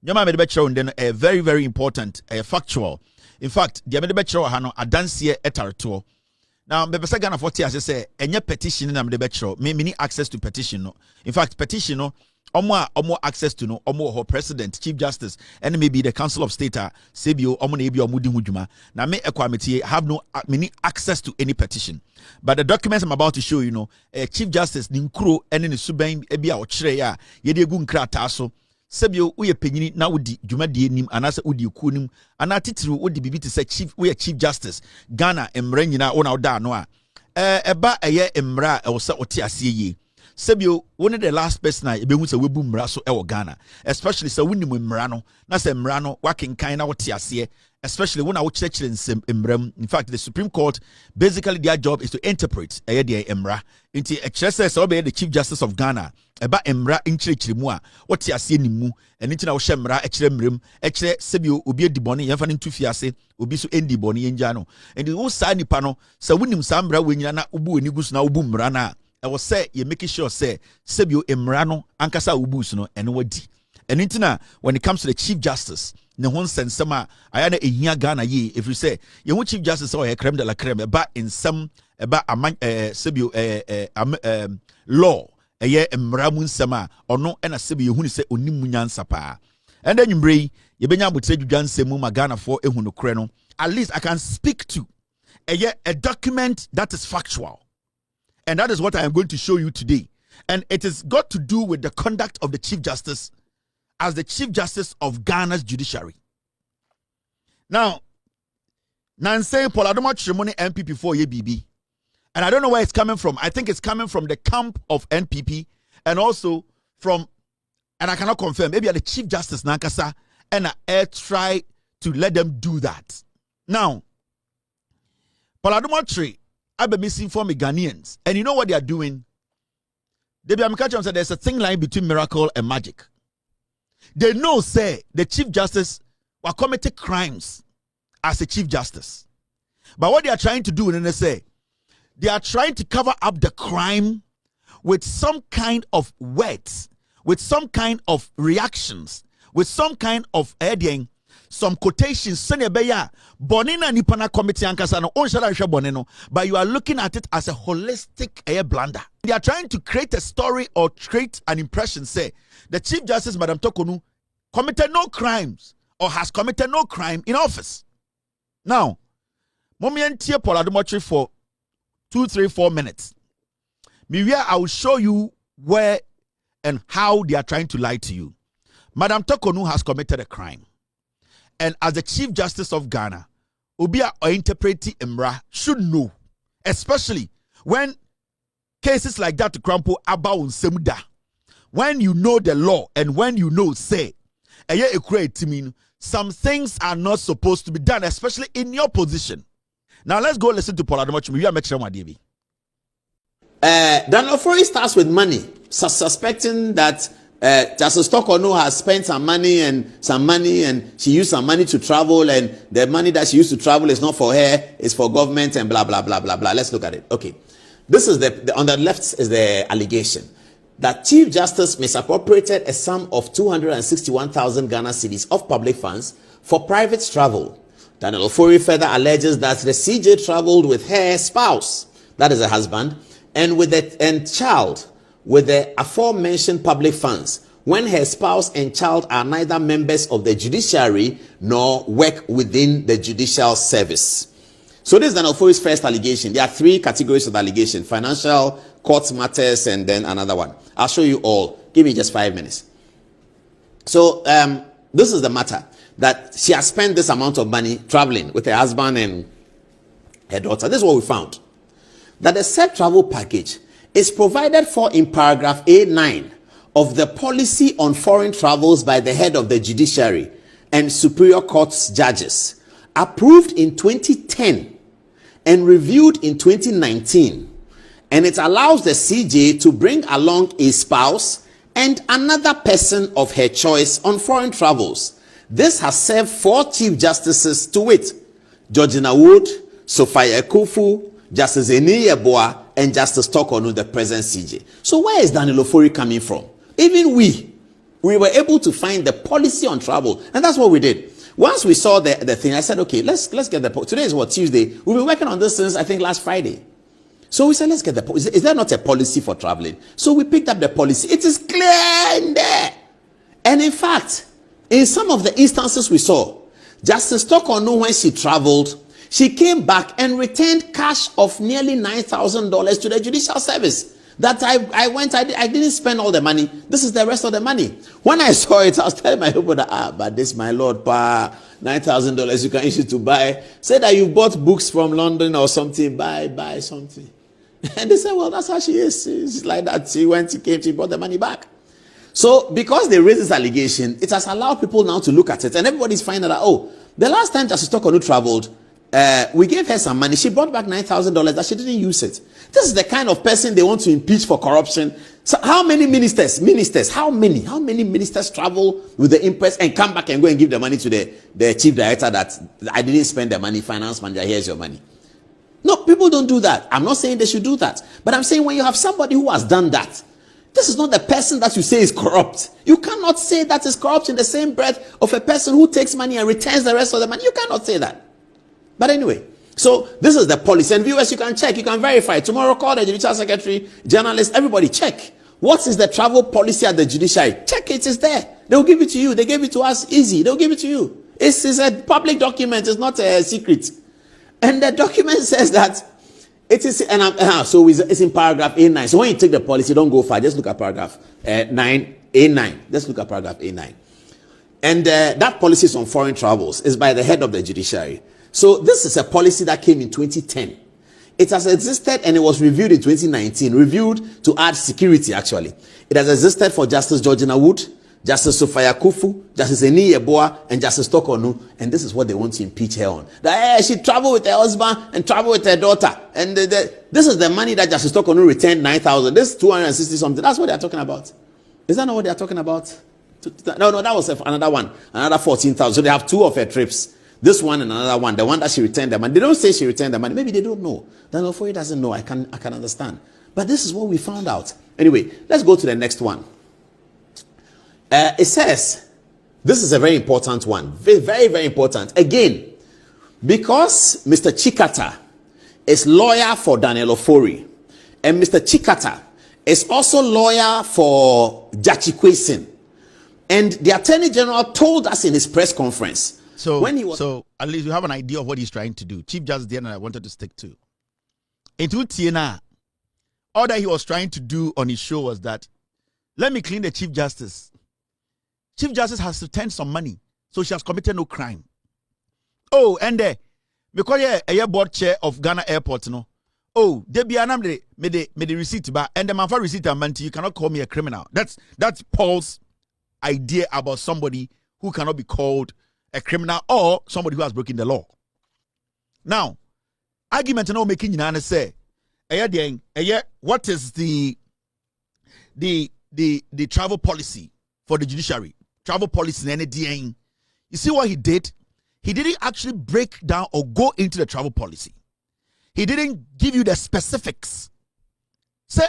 Nyama me de bekyerɛ den very very important, factual. In fact, the me de bekyerɛ ha no adanseɛ etareto. Now, me pesa Ghana 40 as say enye petition na me de bekyerɛ. Me need access to petition no. In fact, petition no omo access to no omo president, chief justice, and maybe the council of state sebio omo na ebi omo di hudwuma. Na me ekwameti have no me access to any petition. But the documents I'm about to show you know, chief justice ni nkuro ene ne suban ebi a okyerɛ ya ye de gu nkrata so. Sebio uye penyini na udi dwumadie nim anase udi ku nim ana titiri udi bibi te say chief chief justice Ghana emra nyina wona oda no a eba eye emra e wo se ote ase ye. Sebio one the last person I ebehu se webu mmara so e Ghana, especially se wonim mmara no na se mmara no wakenkan na wote ase, especially when I would church in in fact the Supreme Court basically their job is to interpret the emra into a church says the Chief Justice of Ghana about emra in chirimu what you see nimu and into our shemra hrem sebio ubi diboni yanfanin to fiase ubi so endi boni enjano and the whole side nipano so winim sambra when na ubu enigus na ubu mrana I was say you making sure say sebio emrano ankasa ubus no and wadi and intina when it comes to the Chief Justice ne hon sensema ayana ehia Ghana ye if you say you Chief Justice or creme de la creme ba in some ba sebio law eye emramu nsema ono na sebio hu ni say onimu nyansa pa and then yimbre ye benya botre dwudwa nsemu ma Ghana for ehu no kre no at least I can speak to a document that is factual. And that is what I am going to show you today. And it has got to do with the conduct of the Chief Justice as the Chief Justice of Ghana's judiciary. Now, Nancy Poladoma Chimone MPP for BB. And I don't know where it's coming from. I think it's coming from the camp of NPP and also from, and I cannot confirm, maybe the Chief Justice Nankasa and I try to let them do that. Now, Poladoma Tree, I've been misinforming Ghanaians. And you know what they are doing? They be said there's a thin line between miracle and magic. They know, say, the Chief Justice will commit crimes as a Chief Justice. But what they are trying to do, and they say, they are trying to cover up the crime with some kind of words, with some kind of reactions, with some kind of adding, some quotations, bonina nipana committee ankasano boneno, but you are looking at it as a holistic blunder. They are trying to create a story or create an impression, say, the Chief Justice, Madam Torkornoo, committed no crimes or has committed no crime in office. Now, Momientie Poladomotri for 2-3-4 minutes. Miwia, I will show you where and how they are trying to lie to you. Madam Torkornoo has committed a crime. And as the Chief Justice of Ghana, Obia or interpreti Emra should know, especially when cases like that to crumple about Semuda. When you know the law and when you know, say, some things are not supposed to be done, especially in your position. Now let's go listen to Paul Ademochi. We are making sure Daniel Ofori starts with money, suspecting that Justice Torkornoo has spent some money and she used some money to travel, and the money that she used to travel is not for her, it's for government and blah blah blah blah blah. Let's look at it. Okay, this is the on the left is the allegation that Chief Justice misappropriated a sum of 261,000 Ghana cedis of public funds for private travel. Daniel Ofori further alleges that the CJ traveled with her spouse, that is her husband, and with a child with the aforementioned public funds when her spouse and child are neither members of the judiciary nor work within the judicial service. So this is Daniel Ofori's first allegation. There are three categories of allegation: financial, court matters, and then another one. I'll show you all. Give me just 5 minutes. So this is the matter, that she has spent this amount of money traveling with her husband and her daughter. This is what we found. That the said travel package is provided for in paragraph A9 of the policy on foreign travels by the head of the judiciary and superior courts judges, approved in 2010 and reviewed in 2019. And it allows the CJ to bring along a spouse and another person of her choice on foreign travels. This has served 4 Chief Justices, to wit, Georgina Wood, Sophia Kufu, Justice Eni Yeboah, and Justice Torkornoo, the present CJ. So where is Daniel Ofori coming from? Even we, we were able to find the policy on travel, and that's what we did. Once we saw the thing, I said, okay, let's get the today is what, Tuesday. We've been working on this since I think last Friday. So we said, let's get the is there not a policy for traveling? So we picked up the policy. It is clear in there. And in fact, in some of the instances we saw, Justice Torkornoo, when she traveled, she came back and returned cash of nearly $9,000 to the Judicial Service. That I didn't spend all the money. This is the rest of the money. When I saw it, I was telling my people that, but this, my Lord, $9,000 you can issue to buy. Say that you bought books from London or something, buy something. And they said, well, that's how she is. She's like that. She came, she brought the money back. So because they raised this allegation, it has allowed people now to look at it. And everybody's finding out, oh, the last time Justice Torkornoo traveled, we gave her some money. She brought back $9,000 that she didn't use it. This is the kind of person they want to impeach for corruption. So how many ministers, how many ministers travel with the impress and come back and go and give the money to the chief director that I didn't spend the money, finance manager, here's your money. No, people don't do that. I'm not saying they should do that. But I'm saying when you have somebody who has done that, this is not the person that you say is corrupt. You cannot say that is corrupt in the same breath of a person who takes money and returns the rest of the money. You cannot say that. But anyway, so this is the policy. And viewers, you can check, you can verify. Tomorrow, call the Judicial Secretary, journalists, everybody check. What is the travel policy at the judiciary? Check it, it's there. They'll give it to you. They gave it to us easy. They'll give it to you. It's a public document. It's not a secret. And the document says that it is, so it's in paragraph A9. So when you take the policy, don't go far. Just look at paragraph 9, A9. Let's look at paragraph A9. And that policy is on foreign travels. It's by the head of the judiciary. So this is a policy that came in 2010. It has existed and it was reviewed in 2019. Reviewed to add security, actually. It has existed for Justice Georgina Wood, Justice Sophia Kufu, Justice Eni Yeboah, and Justice Torkornoo. And this is what they want to impeach her on. That she traveled with her husband and traveled with her daughter. And this is the money that Justice Torkornoo returned, 9,000. This is 260 something. That's what they're talking about. Is that not what they're talking about? No, that was another one. Another 14,000. So they have two of her trips. This one and another one, the one that she returned the money. They don't say she returned the money. Maybe they don't know. Then Ofori doesn't know. I can understand. But this is what we found out. Anyway, let's go to the next one. It says, this is a very important one. Very, very, very important. Again, because Mr. Chikata is lawyer for Daniel Ofori, and Mr. Chikata is also lawyer for Jachi Kwesin. And the Attorney General told us in his press conference, so at least you have an idea of what he's trying to do. Chief Justice Diana, I wanted to stick to. Into Tiena, all that he was trying to do on his show was that, let me clean the Chief Justice. Chief Justice has returned some money, so she has committed no crime. Oh, and because a board chair of Ghana Airport, no. Oh, they be anam me the receipt ba, and the man for receipt and you cannot call me a criminal. That's Paul's idea about somebody who cannot be called a criminal or somebody who has broken the law. Now, argument no making you say, what is the travel policy for the judiciary? Travel policy in any. You see what he did? He didn't actually break down or go into the travel policy. He didn't give you the specifics. Say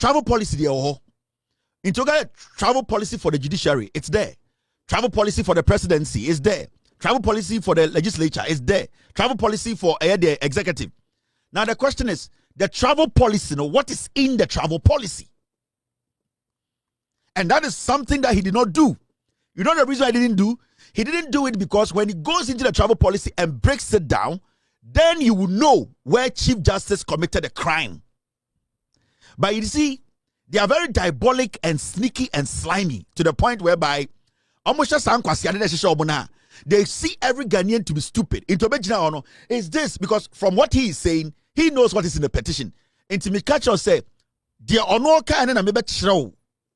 travel policy there. Into travel policy for the judiciary, it's there. Travel policy for the presidency is there. Travel policy for the legislature is there. Travel policy for the executive. Now the question is, the travel policy, what is in the travel policy? And that is something that he did not do. You know the reason why he didn't do? He didn't do it because when he goes into the travel policy and breaks it down, then you will know where Chief Justice committed a crime. But you see, they are very diabolic and sneaky and slimy to the point whereby they see every Ghanaian to be stupid. Is this because from what he is saying, he knows what is in the petition. Into Mikacho say, "Dear Onoka and Amebet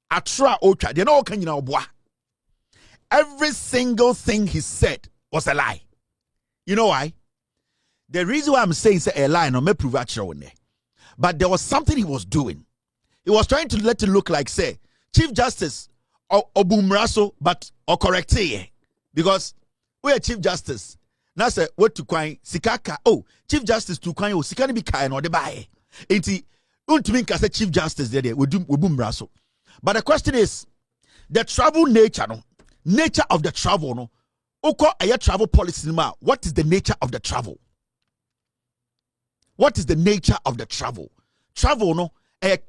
Atra Ocha, they know can you know bois." Every single thing he said was a lie. You know why? The reason why I'm saying it's a lie, no me prove actually, but there was something he was doing. He was trying to let it look like, say, Chief Justice Obumraso, but or correct it. Because we are Chief Justice. Now say what to kwai sikaka. Oh, Chief Justice to kwai oh sikani be kai no de bae. Enti untumi nka say Chief Justice there we bumraso. But the question is, the travel nature of the travel no. Oko a travel policy ma. What is the nature of the travel? What is the nature of the travel? Travel no.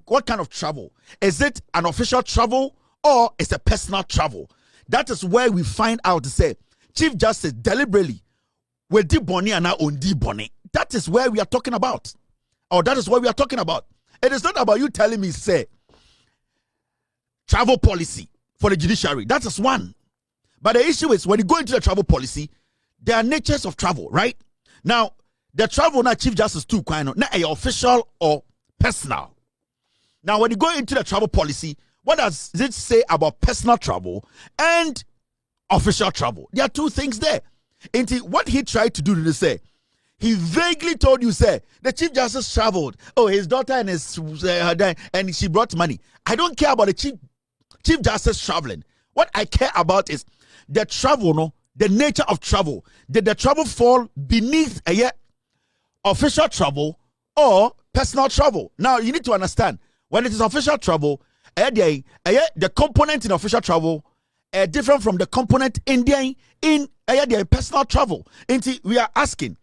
What kind of travel? Is it an official travel or is it a personal travel? That is where we find out to say Chief Justice deliberately will di boni and now on di boni. That is where we are talking about. Or that is what we are talking about. It is not about you telling me, say, travel policy for the judiciary. That is one. But the issue is when you go into the travel policy, there are natures of travel, right? Now, the travel now Chief Justice too, not official or personal. Now, when you go into the travel policy, what does it say about personal travel and official travel? There are two things there. And what he tried to do to say, he vaguely told you, say, the Chief Justice traveled. Oh, his daughter and his and she brought money. I don't care about the Chief Justice traveling. What I care about is the travel, no, the nature of travel. Did the travel fall beneath a official travel or personal travel? Now you need to understand when it is official travel, the component in official travel different from the component in the personal travel. And we are asking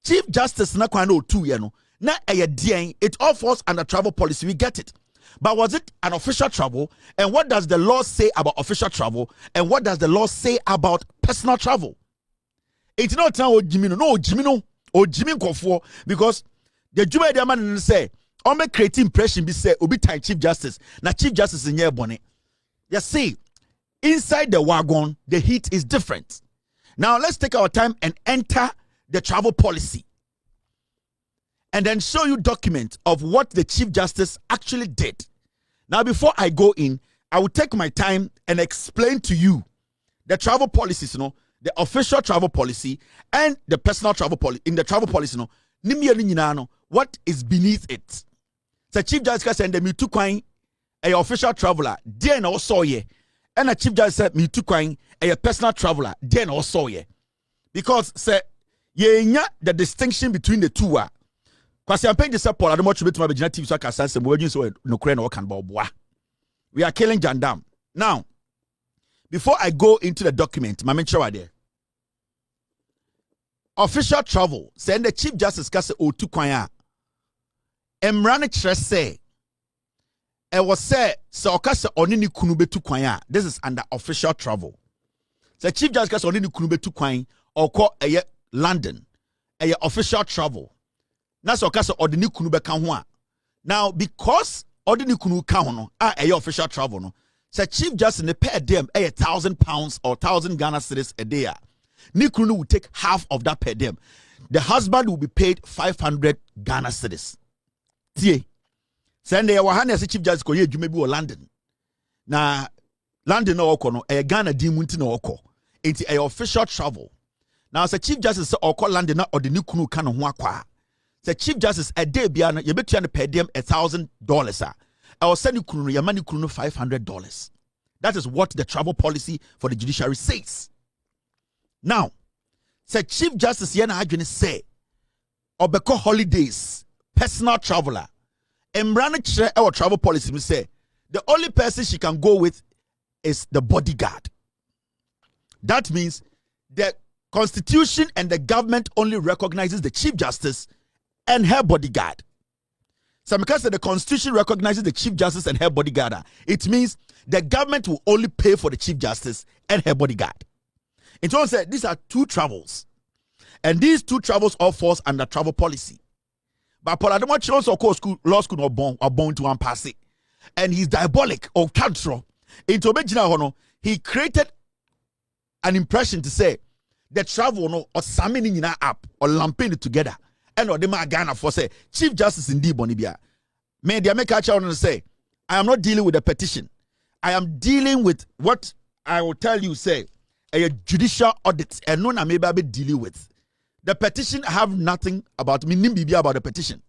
Chief Justice na kwano 2 na it all falls under travel policy. We get it. But was it an official travel? And what does the law say about official travel? And what does the law say about personal travel? It's not Jimino or Jimmy Kofo, because the Juma man say, on me create impression be say obi tie Chief Justice. Now Chief Justice in your bonnet. You see, inside the wagon, the heat is different. Now let's take our time and enter the travel policy. And then show you document of what the Chief Justice actually did. Now, before I go in, I will take my time and explain to you the travel policies, the official travel policy and the personal travel policy. In the travel policy, what is beneath it? The Chief Justice said, "Me too quine a official traveler, then also ye." And the Chief Justice said, "Me too quine a personal traveler, then also ye." Because say ye the distinction between the two are. Because I'm paying this up, I don't want to be to my TV so I can sense we are killing Jandam. Now, before I go into the document, my mentor there. Official travel, send the Chief Justice Kase O2 Kwanya. Emrane Trese. I was say, so Kase Onini Kunube to Kwanya. This is under official travel. The Chief Justice Kase Onini Kunube to Kwanya or call a London. A official travel. Na so kasa ordinary kunu beka ho a. Now because ordinary kunu ka ho no a official travel no, say Chief Justice ne per diem £1,000 or 1,000 Ghana cedis a day. Ni kunu will take half of that per diem. The husband will be paid 500 Ghana cedis. Tie. Send the wahane as Chief Justice ko ye dwuma bi wo London. Na London no okọ no Ghana di munti no okọ. Enti official travel. Now say Chief Justice okọ London na ordinary kunu ka no ho akwa. The Chief Justice a day biana you bet you pay them $1,000. I will send you kunu your money kunu $500. That is what the travel policy for the judiciary says. Now, the Chief Justice yana adwene say obeko holidays personal traveler. Emrane kire our travel policy say the only person she can go with is the bodyguard. That means the Constitution and the government only recognizes the Chief Justice and her bodyguard. So because the Constitution recognizes the Chief Justice and her bodyguard, it means the government will only pay for the Chief Justice and her bodyguard. In terms of these are two travels. And these two travels all falls under travel policy. But Paul Adamochi also law school or born to one pass. And he's diabolic or control. Into Hono, he created an impression to say the travel no or summing in app or lumping it together. And or the Ghana for say Chief Justice in Bonibia. May the make a say, I am not dealing with a petition. I am dealing with what I will tell you, say, a judicial audit, and none I may be dealing with. The petition have nothing about me, nimbi about the petition.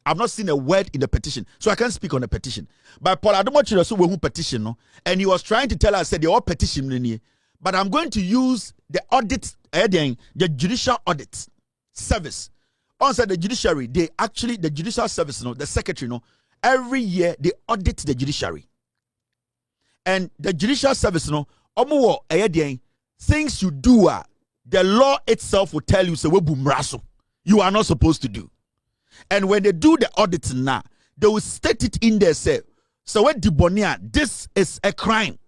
I've not seen a word in the petition, so I can't speak on the petition. But Paul, I don't want you to say who petition, no? And he was trying to tell us, said, the all petition, but I'm going to use the audit, the judicial audit service. Also, the judiciary, the judicial service, the secretary, every year they audit the judiciary. And the judicial service, no, things you do, the law itself will tell you, so you are not supposed to do. And when they do the audit now, they will state it in there, say, so what Dibonia, this is a crime.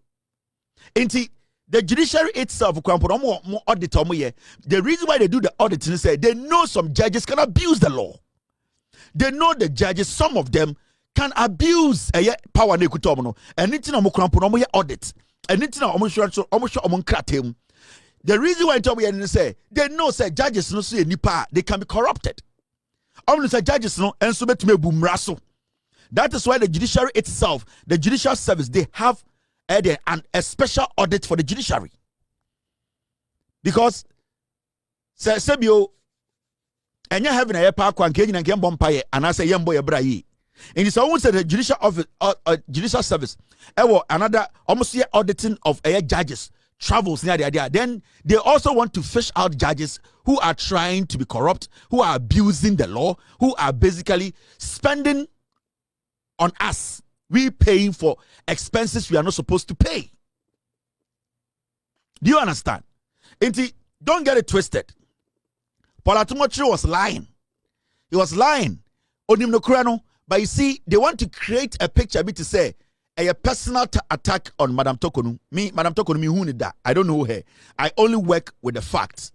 The judiciary itself, the reason why they do the audit is say they know some judges can abuse the law. They know the judges, some of them can abuse power and anything audit. The reason why I say they know say judges no say nipa they can be corrupted. Say judges no and so that is why the judiciary itself, the judicial service, they have a special audit for the judiciary. Because Sebio and you having a park and Bompire and I say Yambo Yabrayi. And it's almost the judicial office judicial service. Another almost here auditing of judges travels near the idea. Then they also want to fish out judges who are trying to be corrupt, who are abusing the law, who are basically spending on us. We paying for expenses we are not supposed to pay. Do you understand? Don't get it twisted. Paul was lying. He was lying. But you see, they want to create a picture to say a personal attack on Madam Torkornoo. Madam Torkornoo, who need that? I don't know her. I only work with the facts.